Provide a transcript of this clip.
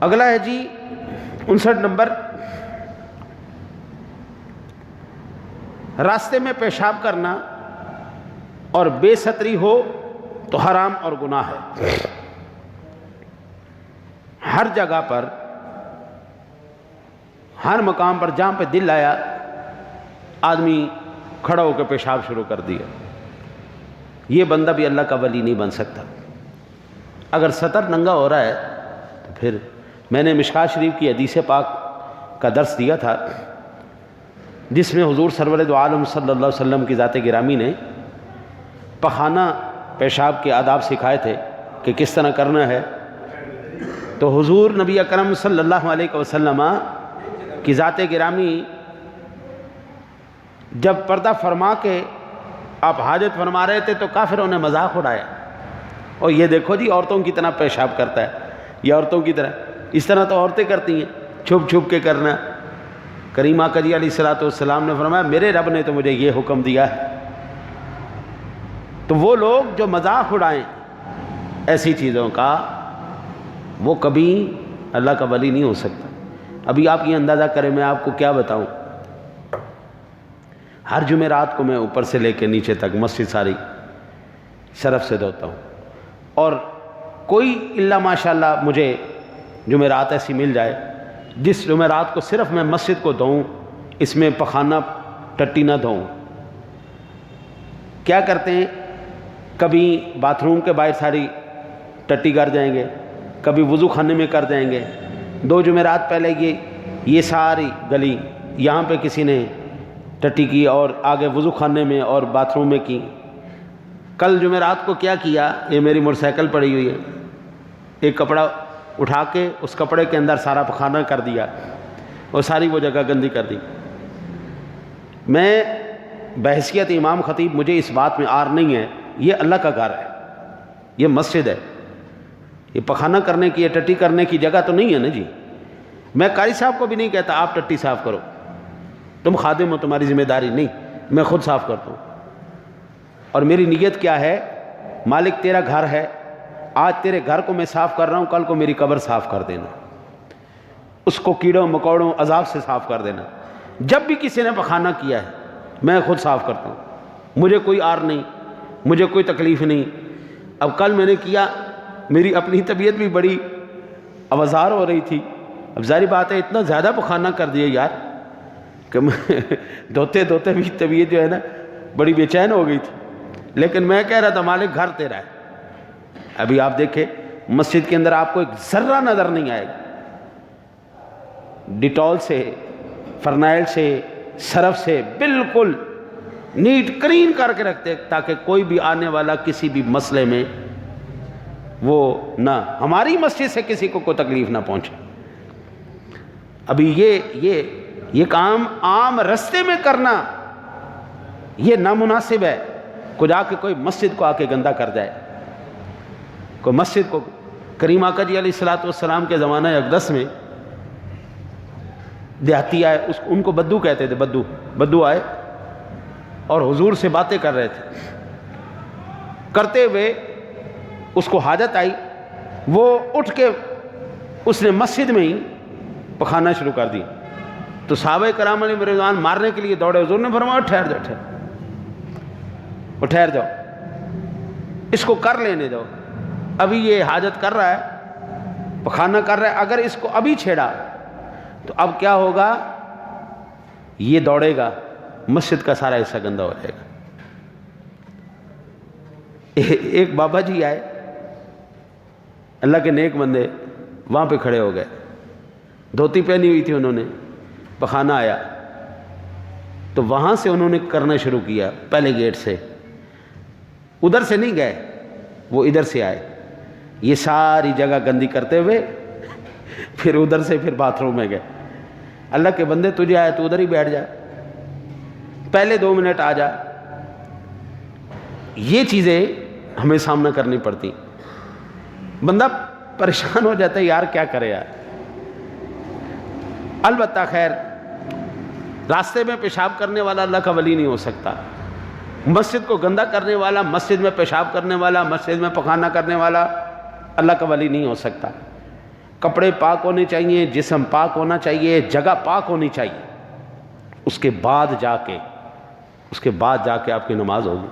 اگلا ہے جی 59 نمبر، راستے میں پیشاب کرنا اور بے ستری ہو تو حرام اور گناہ ہے۔ ہر جگہ پر، ہر مقام پر جہاں پہ دل آیا آدمی کھڑا ہو کے پیشاب شروع کر دیا، یہ بندہ بھی اللہ کا ولی نہیں بن سکتا۔ اگر ستر ننگا ہو رہا ہے تو پھر میں نے مشکات شریف کی حدیث پاک کا درس دیا تھا، جس میں حضور سرور دو عالم صلی اللہ علیہ وسلم کی ذات گرامی نے پخانہ پیشاب کے آداب سکھائے تھے کہ کس طرح کرنا ہے۔ تو حضور نبی اکرم صلی اللہ علیہ وسلم کی ذات گرامی جب پردہ فرما کے آپ حاجت فرما رہے تھے تو کافروں نے مذاق اڑایا، اور یہ دیکھو جی عورتوں کی طرح پیشاب کرتا ہے، یہ عورتوں کی طرح، اس طرح تو عورتیں کرتی ہیں، چھپ چھپ کے کرنا۔ کریم آقا جی علیہ الصلوۃ والسلام نے فرمایا میرے رب نے تو مجھے یہ حکم دیا ہے۔ تو وہ لوگ جو مذاق اڑائیں ایسی چیزوں کا، وہ کبھی اللہ کا ولی نہیں ہو سکتا۔ ابھی آپ یہ اندازہ کریں، میں آپ کو کیا بتاؤں، ہر جمعرات کو میں اوپر سے لے کے نیچے تک مسجد ساری سرف سے دھوتا ہوں، اور کوئی الا ماشاءاللہ مجھے جمعرات ایسی مل جائے جس جمعرات کو صرف میں مسجد کو دھوؤں، اس میں پخانہ ٹٹی نہ دھوؤں۔ کیا کرتے ہیں، کبھی باتھ روم کے باہر ساری ٹٹی کر جائیں گے، کبھی وضو خانے میں کر جائیں گے۔ 2 جمعرات پہلے یہ ساری گلی یہاں پہ کسی نے ٹٹی کی، اور آگے وضو خانے میں اور باتھ روم میں کی۔ کل جمعرات کو کیا کیا، یہ میری موٹر سائیکل پڑی ہوئی ہے، ایک کپڑا اٹھا کے اس کپڑے کے اندر سارا پخانہ کر دیا اور ساری وہ جگہ گندی کر دی۔ میں بحیثیت امام خطیب مجھے اس بات میں آر نہیں ہے، یہ اللہ کا گھر ہے، یہ مسجد ہے، یہ پخانہ کرنے کی، یہ ٹٹی کرنے کی جگہ تو نہیں ہے نا جی۔ میں قاری صاحب کو بھی نہیں کہتا آپ ٹٹی صاف کرو، تم خادم ہو، تمہاری ذمہ داری نہیں، میں خود صاف کرتا ہوں۔ اور میری نیت کیا ہے، مالک تیرا گھر ہے، آج تیرے گھر کو میں صاف کر رہا ہوں، کل کو میری قبر صاف کر دینا، اس کو کیڑوں مکوڑوں عذاب سے صاف کر دینا۔ جب بھی کسی نے پخانہ کیا ہے میں خود صاف کرتا ہوں، مجھے کوئی آر نہیں، مجھے کوئی تکلیف نہیں۔ اب کل میں نے کیا، میری اپنی طبیعت بھی بڑی اوزار ہو رہی تھی، اب ظاہر بات ہے اتنا زیادہ پخانہ کر دیا یار کہ دھوتے دھوتے بھی طبیعت جو ہے نا بڑی بے چین ہو گئی تھی۔ لیکن میں کہہ رہا تھا مالک گھر تیرا ہے۔ ابھی آپ دیکھیں مسجد کے اندر آپ کو ایک ذرہ نظر نہیں آئے گا، ڈیٹول سے، فرنائل سے، سرف سے بالکل نیٹ کرین کر کے رکھتے تاکہ کوئی بھی آنے والا کسی بھی مسئلے میں وہ نہ، ہماری مسجد سے کسی کو کوئی تکلیف نہ پہنچے۔ ابھی یہ کام عام رستے میں کرنا یہ نامناسب ہے، کچھ آ کے کوئی مسجد کو آ کے گندا کر جائے، کوئی مسجد کو۔ کریم آقا جی علیہ الصلوۃ والسلام کے زمانہ اقدس میں دیہاتی آئے، ان کو بدو کہتے تھے، بدو آئے اور حضور سے باتیں کر رہے تھے، کرتے ہوئے اس کو حاجت آئی، وہ اٹھ کے اس نے مسجد میں ہی پخانا شروع کر دی۔ تو صحابہ کرام علیہ رضوان مارنے کے لیے دوڑے، حضور نے فرمایا ٹھہر جاؤ، اس کو کر لینے دو، ابھی یہ حاجت کر رہا ہے، پخانہ کر رہا ہے، اگر اس کو ابھی چھیڑا تو اب کیا ہوگا، یہ دوڑے گا، مسجد کا سارا حصہ گندا ہو جائے گا۔ ایک بابا جی آئے، اللہ کے نیک بندے، وہاں پہ کھڑے ہو گئے، دھوتی پہنی ہوئی تھی انہوں نے، پخانہ آیا تو وہاں سے انہوں نے کرنا شروع کیا، پہلے گیٹ سے، ادھر سے نہیں گئے، وہ ادھر سے آئے، یہ ساری جگہ گندی کرتے ہوئے پھر ادھر سے پھر باتھ روم میں گئے۔ اللہ کے بندے تجھے آئے تو ادھر ہی بیٹھ جا، پہلے 2 منٹ آ جا۔ یہ چیزیں ہمیں سامنا کرنی پڑتی، بندہ پریشان ہو جاتا ہے یار کیا کرے یار۔ البتہ خیر، راستے میں پیشاب کرنے والا اللہ کا ولی نہیں ہو سکتا، مسجد کو گندا کرنے والا، مسجد میں پیشاب کرنے والا، مسجد میں پخانہ کرنے والا اللہ کا ولی نہیں ہو سکتا۔ کپڑے پاک ہونے چاہیے، جسم پاک ہونا چاہیے، جگہ پاک ہونی چاہیے، اس کے بعد جا کے آپ کی نماز ہوگی۔